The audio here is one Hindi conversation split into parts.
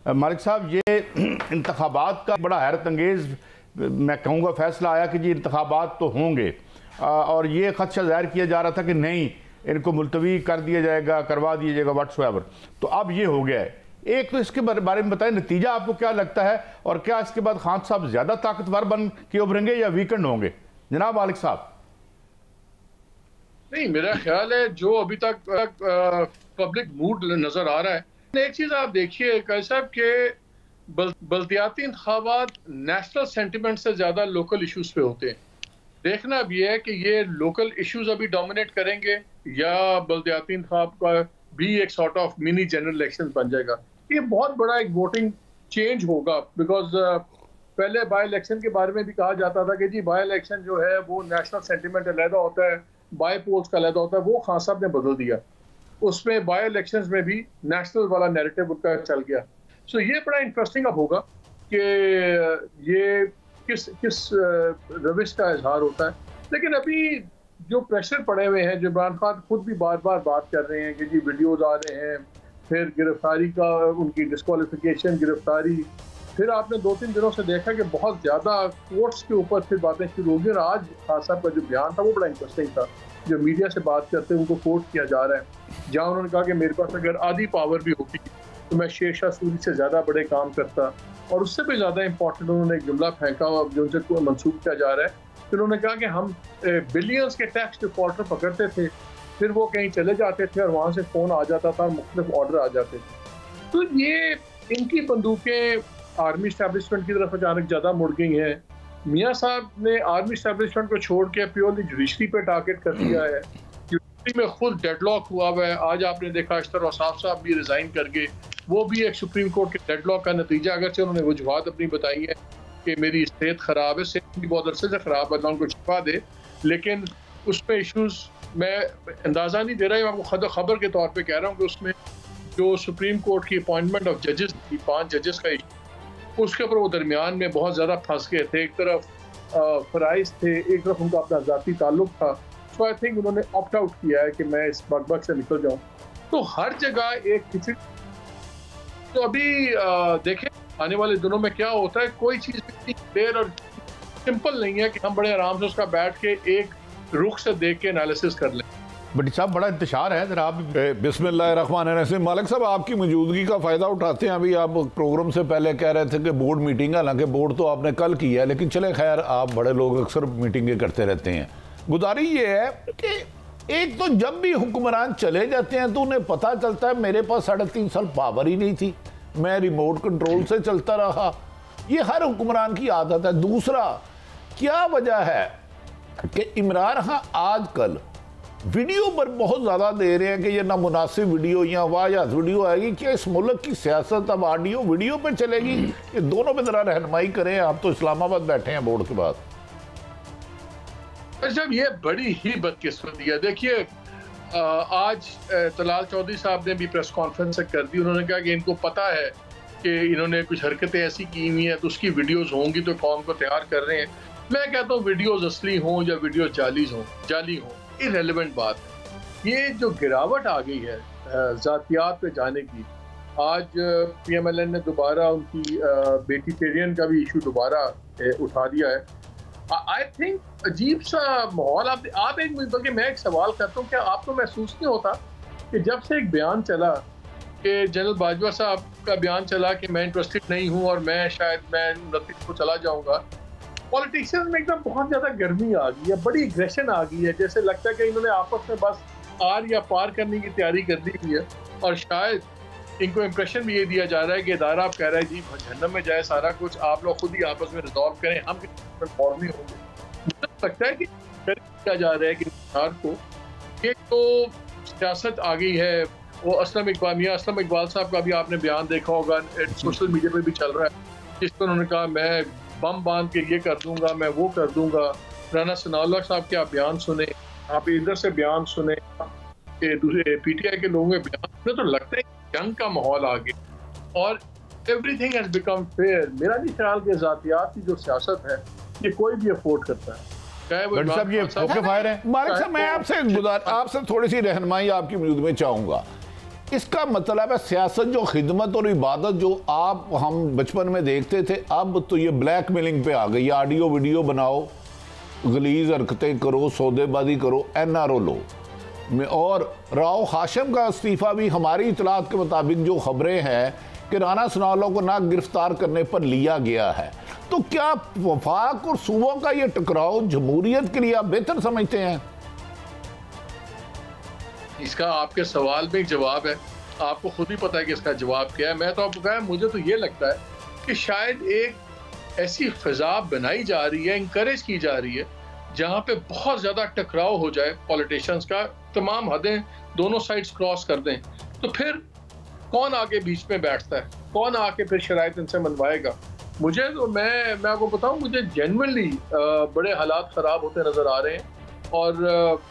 मालिक साहब, ये इंतखाबात का बड़ा हैरत अंगेज़ मैं कहूँगा फैसला आया कि जी इंतखाबात तो होंगे, और ये खदशा ज़ाहिर किया जा रहा था कि नहीं, इनको मुलतवी कर दिया जाएगा, करवा दिया जाएगा व्हाट्सएवर। तो अब ये हो गया है। एक तो इसके बारे में बताएं, नतीजा आपको क्या लगता है, और क्या इसके बाद खान साहब ज़्यादा ताकतवर बन के उभरेंगे या वीकेंड होंगे? जनाब मालिक साहब। नहीं, मेरा ख्याल है जो अभी तक पब्लिक मूड नजर आ रहा है, एक चीज आप देखिए कैसा कि बल्दियाती इंतखाबात नेशनल सेंटिमेंट से ज्यादा लोकल इश्यूज पे होते हैं। देखना अब ये है कि ये लोकल इश्यूज अभी डोमिनेट करेंगे या बल्दियाती इंतखाब का भी एक sort of mini general election बन जाएगा। ये बहुत बड़ा एक वोटिंग चेंज होगा, बिकॉज पहले बाई इलेक्शन के बारे में भी कहा जाता था कि जी बाई इलेक्शन जो है वो नेशनल सेंटिमेंट अलहदा होता है, बाई पोल्स का अलहदा होता है। वो खान साहब ने बदल दिया, उसमें बाई इलेक्शंस में भी नेशनल वाला नैरेटिव उनका चल गया। सो ये बड़ा इंटरेस्टिंग अब होगा कि ये किस रविश का इजहार होता है। लेकिन अभी जो प्रेशर पड़े हुए हैं, जो इमरान खान खुद भी बार बार बात कर रहे हैं कि जी वीडियोज आ रहे हैं, फिर गिरफ्तारी का, उनकी डिस्क्वालिफिकेशन, गिरफ्तारी, फिर आपने 2-3 दिनों से देखा कि बहुत ज़्यादा कोर्ट्स के ऊपर फिर बातें शुरू हो गई। और आज खान साहब का जो बयान था वो बड़ा इंटरेस्टिंग था। जो मीडिया से बात करते हैं उनको कोर्ट किया जा रहा है, जहाँ उन्होंने कहा कि मेरे पास अगर आधी पावर भी होती तो मैं शेरशाह सूरी से ज़्यादा बड़े काम करता। और उससे भी ज़्यादा इंपॉर्टेंट उन्होंने एक जुमला फेंका जो उनसे मंसूब किया जा रहा है। फिर उन्होंने कहा कि हम बिलियंस के टैक्स डिफॉल्टर पकड़ते थे, फिर वो कहीं चले जाते थे और वहाँ से फ़ोन आ जाता था, मुख्तलिफ ऑर्डर आ जाते थे। तो ये इनकी बंदूकें आर्मी इस्टेब्लिशमेंट की तरफ अचानक ज़्यादा मुड़ गई हैं। मियाँ साहब ने आर्मी इस्टेब्लिशमेंट को छोड़ के प्योरली जुडिशरी पे टारगेट कर दिया है। जुडिशरी में खुद डेडलॉक हुआ हुआ है। आज आपने देखा अख्तर औसाफ साहब भी रिजाइन कर गए, वो भी एक सुप्रीम कोर्ट के डेडलॉक का नतीजा। अगर से उन्होंने वजूहात अपनी बताई है कि मेरी सेहत ख़राब है, सेहत भी बहुत अरसे से ख़राब है, अल्लाह उनको शिफा दे, लेकिन उस पर इशूज़ मैं अंदाज़ा नहीं दे रहा हूँ, आपको खबर के तौर पर कह रहा हूँ कि उसमें जो सुप्रीम कोर्ट की अपॉइंटमेंट ऑफ जजेस थी, 5 जजेस का इशू, उसके ऊपर वो दरमियान में बहुत ज़्यादा फंस गए थे। एक तरफ फ़राइज़ थे, एक तरफ उनका अपना ज़ाती ताल्लुक था। सो आई थिंक उन्होंने ऑप्ट आउट किया है कि मैं इस बकबक से निकल जाऊँ। तो हर जगह एक खिचड़ी। तो अभी देखें आने वाले दिनों में क्या होता है। कोई चीज़ इतनी क्लियर और सिंपल नहीं है कि हम बड़े आराम से उसका बैठ के एक रुख से देख के एनालिसिस कर लें। बट साहब बड़ा इंतशार है, जरा आप बिस्मिल्लाहिर्रहमानिर्रहीम। मालिक साहब आपकी मौजूदगी का फ़ायदा उठाते हैं। अभी आप प्रोग्राम से पहले कह रहे थे कि बोर्ड मीटिंग, हालांकि बोर्ड तो आपने कल की है, लेकिन चले खैर, आप बड़े लोग अक्सर मीटिंगें करते रहते हैं। गुजारिश ये है कि एक तो जब भी हुक्मरान चले जाते हैं तो उन्हें पता चलता है मेरे पास 3.5 साल पावर ही नहीं थी, मैं रिमोट कंट्रोल से चलता रहा। ये हर हुक्मरान की आदत है। दूसरा, क्या वजह है कि इमरान खान आजकल वीडियो पर बहुत ज़्यादा दे रहे हैं कि ये नामुनासिब वीडियो या वाहियात वीडियो आएगी? क्या इस मुल्क की सियासत अब ऑडियो वीडियो पे चलेगी? ये दोनों पे ज़रा रहनुमाई करें। आप तो इस्लामाबाद बैठे हैं बोर्ड के बाद। जब ये बड़ी ही बदकिस्मती है। देखिए आज तलाल चौधरी साहब ने भी प्रेस कॉन्फ्रेंस कर दी। उन्होंने कहा कि इनको पता है कि इन्होंने कुछ हरकतें ऐसी की हुई हैं तो उसकी वीडियोज़ होंगी, तो कौम को तैयार कर रहे हैं। मैं कहता हूँ वीडियोज़ असली हों या वीडियो जाली हों, इररेलेवेंट बात है। ये जो गिरावट आ गई है ज़ातियात पे जाने की, आज PMLN ने दोबारा उनकी वेजिटेरियन का भी इशू दोबारा उठा दिया है। आई थिंक अजीब सा माहौल। आप एक बल्कि मैं एक सवाल करता हूँ, क्या आपको महसूस नहीं होता कि जब से एक बयान चला कि जनरल बाजवा साहब का बयान चला कि मैं इंटरेस्टेड नहीं हूँ और मैं 29 को चला जाऊँगा, पॉलिटिशियंस में एकदम बहुत ज़्यादा गर्मी आ गई है, बड़ी एग्रेशन आ गई है। जैसे लगता है कि इन्होंने आपस में बस आर या पार करने की तैयारी कर दी हुई है। और शायद इनको इम्प्रेशन भी ये दिया जा रहा है कि इदारा आप कह रहा है जी जहन्नम में जाए सारा कुछ, आप लोग खुद ही आपस में रिजॉल्व करें, हम फॉर्म नहीं होंगे। मुझे लगता है कि किया जा रहा है कि को एक तो सियासत आ गई है। वो असलम इकबाल साहब का भी आपने बयान देखा होगा, सोशल मीडिया पर भी चल रहा है, जिस पर उन्होंने कहा मैं बम बांध के ये कर दूंगा, मैं वो कर दूंगा। राना सनाउल्लाह साहब के आप बयान सुने, आप इधर से बयान सुने, दूसरे PTI के लोगों के बयान सुने, तो लगता है जंग का माहौल आ गया और एवरीथिंग हैज बिकम फेयर। मेरा नहीं ख्याल कि ज़ातियात की जो सियासत है ये कोई भी अफोर्ड करता है। साहब ये फायर है। मालिक साहब मैं आपसे थोड़ी सी रहनुमाई आपकी मौजूदगी में चाहूँगा। इसका मतलब है सियासत जो खिदमत और इबादत जो आप हम बचपन में देखते थे, अब तो ये ब्लैकमेलिंग पे आ गई। ऑडियो वीडियो बनाओ, गलीज हरकतें करो, सौदेबाजी करो, NRO लो। और राव हाशिम का इस्तीफ़ा भी हमारी इतलात के मुताबिक जो खबरें हैं कि राना सनाउल्लाह को ना गिरफ्तार करने पर लिया गया है। तो क्या वफाक और सूबों का ये टकराव जमहूरियत के लिए आप बेहतर समझते हैं? इसका आपके सवाल में एक जवाब है, आपको खुद ही पता है कि इसका जवाब क्या है। मैं तो आपको कहा, मुझे तो ये लगता है कि शायद एक ऐसी फिजा बनाई जा रही है, इंकरेज की जा रही है, जहाँ पे बहुत ज़्यादा टकराव हो जाए पॉलिटिशियंस का, तमाम हदें दोनों साइड्स क्रॉस कर दें, तो फिर कौन आगे बीच में बैठता है, कौन आके फिर शराइत इनसे मनवाएगा। मुझे तो मैं आपको बताऊं, मुझे जेन्युइनली बड़े हालात ख़राब होते नज़र आ रहे हैं और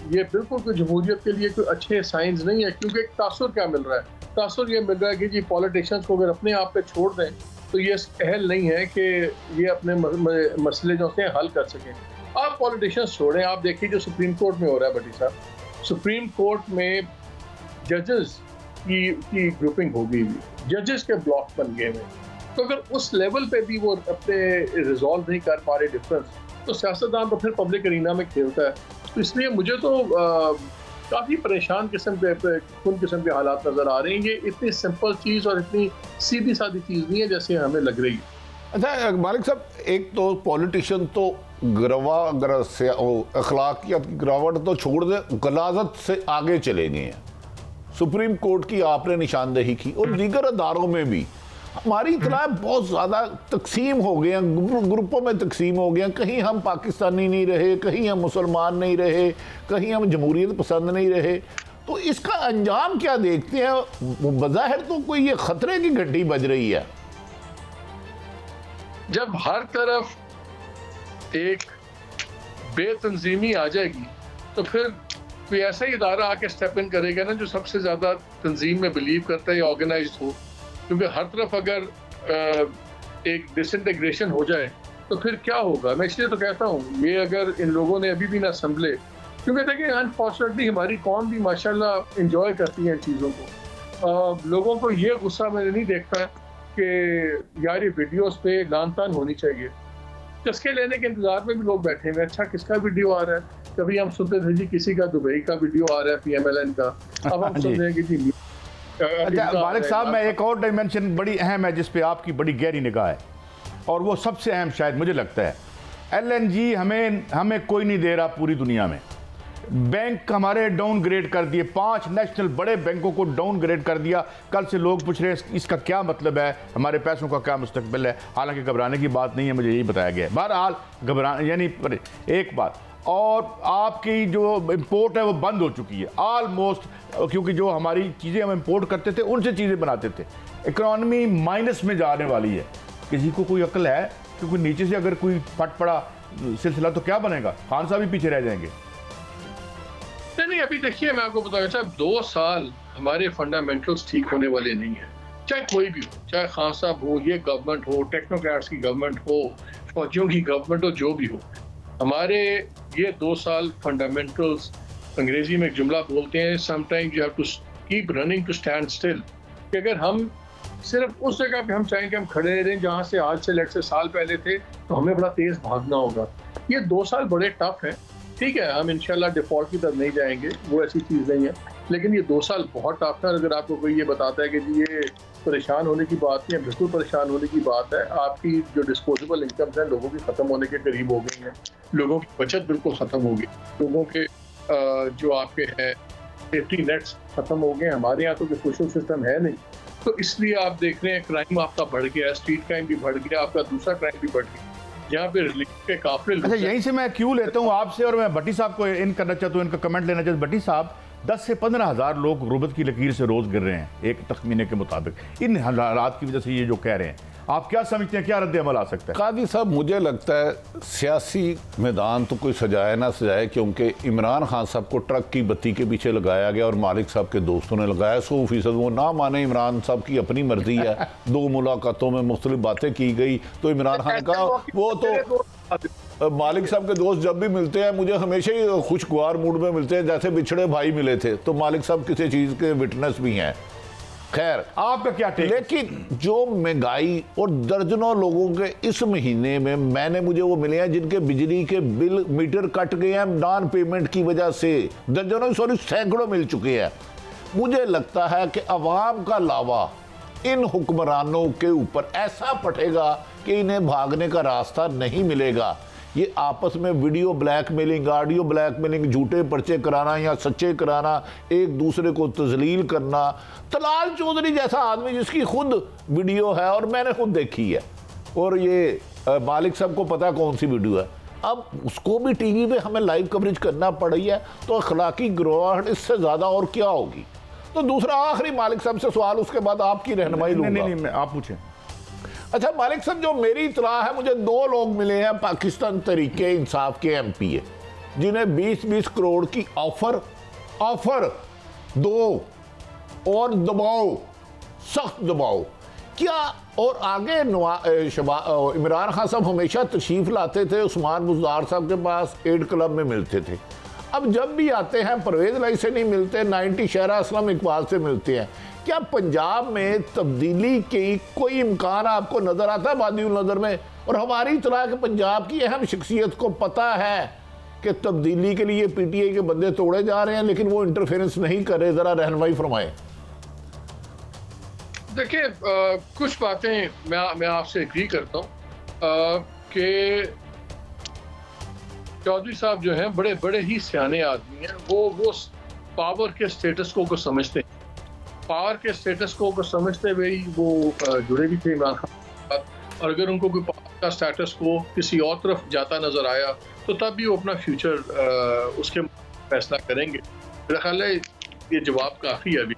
ये बिल्कुल कोई जमहूरियत के लिए कोई अच्छे साइंस नहीं है। क्योंकि एक तासुर क्या मिल रहा है, तासुर ये मिल रहा है कि जी पॉलिटिशियंस को अगर अपने आप पे छोड़ दें तो ये अहल नहीं है कि ये अपने मसले जो हैं हल कर सकें। आप पॉलिटिशियंस छोड़ें, आप देखिए जो सुप्रीम कोर्ट में हो रहा है भट्टी साहब, सुप्रीम कोर्ट में जजेस की ग्रुपिंग हो गई, जजेस के ब्लॉक बन गए हैं। तो अगर उस लेवल पे भी वो अपने रिजॉल्व नहीं कर पा रहे डिफरेंस, तो सियासतदान तो फिर पब्लिक अरीना में खेलता है। तो इसलिए मुझे तो काफ़ी परेशान किस्म के हालात नज़र आ रहे हैं। ये इतनी सिंपल चीज़ और इतनी सीधी सादी चीज़ नहीं है जैसे हमें लग रही है। अच्छा मालिक साहब, एक तो पॉलिटिशियन तो अखलाकियात की गिरावट तो छोड़ दे, गलाजत से आगे चले गए हैं। सुप्रीम कोर्ट की आपने निशानदेही की और दीगर अदारों में भी हमारी इतला बहुत ज़्यादा तकसीम हो गए हैं, ग्रुपों में तकसीम हो गए हैं। कहीं हम पाकिस्तानी नहीं रहे, कहीं हम मुसलमान नहीं रहे, कहीं हम जमहूरियत पसंद नहीं रहे। तो इसका अंजाम क्या देखते हैं? बज़ाहिर तो कोई ये खतरे की घंटी बज रही है। जब हर तरफ एक बेतंजीमी आ जाएगी तो फिर कोई ऐसा ही इदारा आके स्टेप इन करेगा ना जो सबसे ज़्यादा तंजीम में बिलीव करता है या ऑर्गेनाइज्ड हो। क्योंकि हर तरफ अगर एक डिसइंटीग्रेशन हो जाए तो फिर क्या होगा। मैं इसलिए तो कहता हूँ, ये अगर इन लोगों ने अभी भी ना संभले, क्योंकि देखिए अनफॉर्चुनेटली हमारी कौम भी माशाल्लाह इंजॉय करती है इन चीज़ों को। लोगों को ये गुस्सा मैंने नहीं देखता कि यार ये वीडियोस पे लान तान होनी चाहिए। चस्के लेने के इंतजार में भी लोग बैठे हैं, अच्छा किसका वीडियो आ रहा है। कभी हम सुनते थे जी किसी का दुबई का वीडियो आ रहा है PMLN का, अब हम सुन रहे हैं कि जी। अच्छा मालिक साहब, मैं एक और डायमेंशन बड़ी अहम है जिस पे आपकी बड़ी गहरी निगाह है, और वो सबसे अहम शायद मुझे लगता है, LNG हमें कोई नहीं दे रहा पूरी दुनिया में। बैंक हमारे डाउनग्रेड कर दिए, 5 नेशनल बड़े बैंकों को डाउनग्रेड कर दिया। कल से लोग पूछ रहे हैं इसका क्या मतलब है, हमारे पैसों का क्या मुस्तकबिल है। हालांकि घबराने की बात नहीं है, मुझे यही बताया गया है। बहरहाल यानी एक बात, और आपकी जो इंपोर्ट है वो बंद हो चुकी है ऑलमोस्ट, क्योंकि जो हमारी चीज़ें हम इंपोर्ट करते थे उनसे चीज़ें बनाते थे। इकनॉमी माइनस में जाने वाली है। किसी को कोई अक्ल है? क्योंकि नीचे से अगर कोई फट पड़ा सिलसिला तो क्या बनेगा? खान साहब भी पीछे रह जाएंगे। नहीं, अभी देखिए मैं आपको बताऊँ साहब, 2 साल हमारे फंडामेंटल्स ठीक होने वाले नहीं है। चाहे कोई भी हो, चाहे खान साहब हो, ये गवर्नमेंट हो, टेक्नोक्रेट्स की गवर्नमेंट हो, फौजियों की गवर्नमेंट हो, जो भी हो, हमारे ये 2 साल फंडामेंटल्स, अंग्रेजी में एक जुमला बोलते हैं, sometimes you have to keep running to stand still. कि अगर हम सिर्फ उस जगह पे हम चाहें कि हम खड़े रहें जहाँ से आज से लेट से साल पहले थे, तो हमें बड़ा तेज भागना होगा। ये 2 साल बड़े टफ हैं। ठीक है, हम इंशाल्लाह डिफॉल्ट की तरफ नहीं जाएंगे, वो ऐसी चीज़ नहीं है, लेकिन ये 2 साल बहुत टफ है। अगर आपको कोई ये बताता है कि जी ये परेशान होने की बात नहीं है, बिल्कुल परेशान होने की बात है। आपकी जो डिस्पोजेबल इनकम्स हैं लोगों की ख़त्म होने के करीब हो गई हैं, लोगों की बचत बिल्कुल ख़त्म हो गई, लोगों के जो आपके हैं सेफ्टी नेट्स ख़त्म हो गए। हमारे यहाँ तो कोई सोशल सिस्टम है नहीं, तो इसलिए आप देख रहे हैं क्राइम आपका बढ़ गया, स्ट्रीट क्राइम भी बढ़ गया, आपका दूसरा क्राइम भी बढ़ गया, जहाँ पे रिलीफ के काफिले। अच्छा, यहीं से मैं क्यों लेता हूँ आपसे, और मैं भट्टी साहब को इन करना चाहता हूँ, इनका कमेंट लेना चाहता हूँ। भट्टी साहब, 10 से 15 हज़ार लोग गुर्बत की लकीर से रोज़ गिर रहे हैं एक तखमीने के मुताबिक। इन हालात की वजह से ये जो कह रहे हैं, आप क्या समझते हैं, क्या रद्द अमल आ सकता है? कादी साहब, मुझे लगता है सियासी मैदान तो कोई सजाए ना सजाए, क्योंकि इमरान खान साहब को ट्रक की बत्ती के पीछे लगाया गया और मालिक साहब के दोस्तों ने लगाया। 100% वो ना माने, इमरान साहब की अपनी मर्जी है। 2 मुलाकातों में मुख्तलिफ बातें की गई, तो इमरान खान का वो तो मालिक साहब के दोस्त जब भी मिलते हैं मुझे हमेशा ही खुशगवार मूड में मिलते हैं, जैसे बिछड़े भाई मिले थे। तो मालिक साहब किसी चीज़ के विटनेस भी हैं। खैर, आपका क्या टेक? लेकिन जो महंगाई और दर्जनों लोगों के इस महीने में मुझे वो मिले हैं जिनके बिजली के बिल मीटर कट गए हैं नॉन पेमेंट की वजह से, दर्जनों सैकड़ों मिल चुके हैं। मुझे लगता है कि अवाम का लावा इन हुक्मरानों के ऊपर ऐसा पड़ेगा कि इन्हें भागने का रास्ता नहीं मिलेगा। ये आपस में वीडियो ब्लैकमेलिंग, ऑडियो ब्लैकमेलिंग, झूठे पर्चे कराना या सच्चे कराना, एक दूसरे को तजलील करना। तलाल चौधरी जैसा आदमी जिसकी खुद वीडियो है और मैंने खुद देखी है, और ये मालिक साहब को पता कौन सी वीडियो है, अब उसको भी टीवी पे हमें लाइव कवरेज करना पड़ी है। तो अखलाकी गिरवाहट इससे ज़्यादा और क्या होगी। तो दूसरा आखिरी मालिक साहब से सवाल, उसके बाद आपकी रहनुमाई लूंगा। नहीं, आप पूछें। अच्छा मालिक साहब, जो मेरी इतला है, मुझे 2 लोग मिले हैं पाकिस्तान तरीके इंसाफ के MP जिन्हें 20-20 करोड़ की ऑफर दो और दबाओ, सख्त दबाओ क्या। और आगे इमरान खान साहब हमेशा तशरीफ लाते थे उस्मान बुज़दार साहब के पास, एड क्लब में मिलते थे। अब जब भी आते हैं परवेज़ लाई से नहीं मिलते, 90 शहरा असलम इकबाल से मिलते हैं। क्या पंजाब में तब्दीली की कोई इम्कान आपको नज़र आता है वादिउल नज़र में? और हमारी इतला कि पंजाब की अहम शख्सियत को पता है कि तब्दीली के लिए PTI के बंदे तोड़े जा रहे हैं, लेकिन वो इंटरफेरेंस नहीं कर रहे। ज़रा रहनुमाई फरमाएं। देखिए, कुछ बातें मैं आपसे एग्री करता हूँ कि चौधरी साहब जो हैं बड़े बड़े ही सियाने आदमी हैं। वो पावर के स्टेटस को समझते हैं, पावर के स्टेटस को समझते हुए ही वो जुड़े भी थे इमरान खान के साथ। और अगर उनको कोई पावर का स्टेटस को किसी और तरफ जाता नजर आया तो तब भी वो अपना फ्यूचर उसके फैसला करेंगे। मेरा ख्याल है ये जवाब काफ़ी है अभी।